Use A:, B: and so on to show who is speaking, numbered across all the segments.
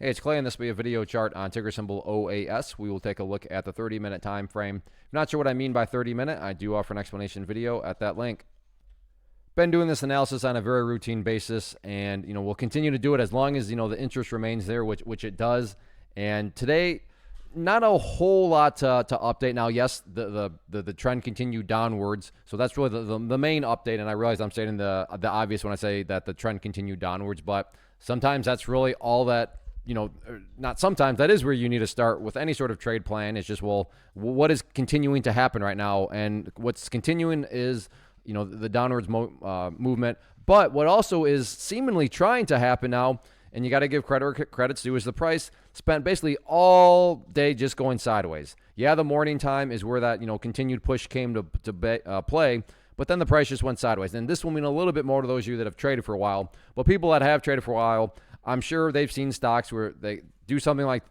A: Hey, it's Clay, and this will be a video chart on ticker symbol OAS. We will take a look at the 30-minute time frame. If you're not sure what I mean by 30-minute, I do offer an explanation video at that link. Been doing this analysis on a very routine basis, and we'll continue to do it as long as the interest remains there, which it does. And today, not a whole lot to update. Now, yes, the trend continued downwards, so that's really the main update. And I realize I'm stating the obvious when I say that the trend continued downwards, but sometimes that's really all that. Not sometimes, that is where you need to start with any sort of trade plan. It's just, well, what is continuing to happen right now? And what's continuing is, the downwards movement. But what also is seemingly trying to happen now, and you got to give credits due, is the price spent basically all day just going sideways. Yeah, the morning time is where that, continued push came to play. But then the price just went sideways. And this will mean a little bit more to those of you that have traded for a while. But people that have traded for a while, I'm sure they've seen stocks where they do something like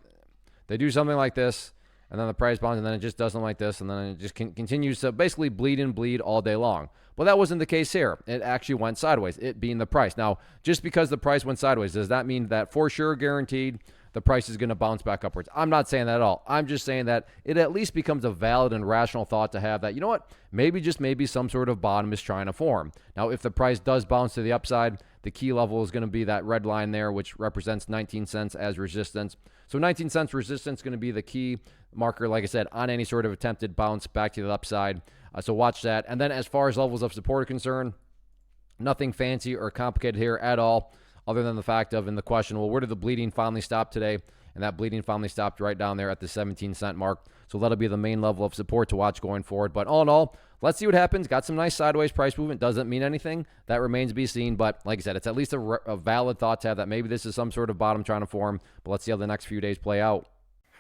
A: this, and then the price bounces, and then it just doesn't like this, and then it just continues to basically bleed all day long. Well, that wasn't the case here. It actually went sideways, it being the price. Now, just because the price went sideways, does that mean that for sure guaranteed the price is going to bounce back upwards? I'm not saying that at all. I'm just saying that it at least becomes a valid and rational thought to have that, maybe some sort of bottom is trying to form. Now, if the price does bounce to the upside, the key level is going to be that red line there, which represents 19 cents as resistance. So 19 cents resistance is going to be the key marker, like I said, on any sort of attempted bounce back to the upside. So watch that. And then as far as levels of support are concerned, nothing fancy or complicated here at all, other than the fact of in the question, well, where did the bleeding finally stop today? And that bleeding finally stopped right down there at the 17-cent mark. So that'll be the main level of support to watch going forward. But all in all, let's see what happens. Got some nice sideways price movement. Doesn't mean anything. That remains to be seen. But like I said, it's at least a valid thought to have that maybe this is some sort of bottom trying to form. But let's see how the next few days play out.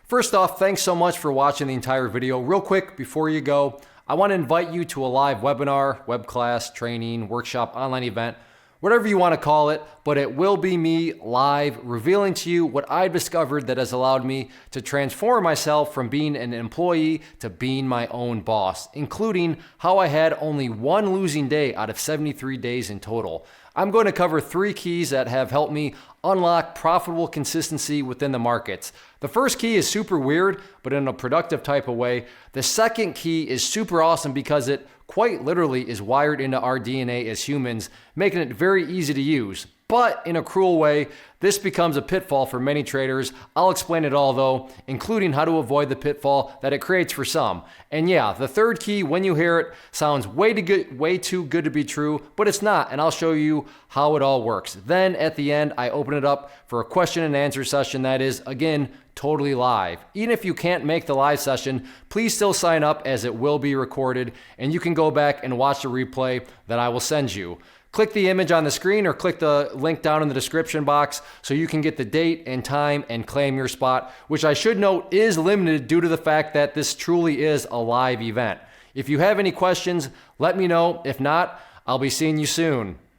A: First off, thanks so much for watching the entire video. Real quick, before you go, I want to invite you to a live webinar, web class, training, workshop, online event, whatever you want to call it, but it will be me live revealing to you what I've discovered that has allowed me to transform myself from being an employee to being my own boss, including how I had only one losing day out of 73 days in total. I'm going to cover 3 keys that have helped me unlock profitable consistency within the markets. The first key is super weird, but in a productive type of way. The second key is super awesome because it quite literally is wired into our DNA as humans, making it very easy to use. But in a cruel way, this becomes a pitfall for many traders. I'll explain it all though, including how to avoid the pitfall that it creates for some. And yeah, the third key, when you hear it, sounds way too good to be true, but it's not, and I'll show you how it all works. Then at the end, I open it up for a question and answer session that is, again, totally live. Even if you can't make the live session, please still sign up as it will be recorded, and you can go back and watch the replay that I will send you. Click the image on the screen or click the link down in the description box so you can get the date and time and claim your spot, which I should note is limited due to the fact that this truly is a live event. If you have any questions, let me know. If not, I'll be seeing you soon.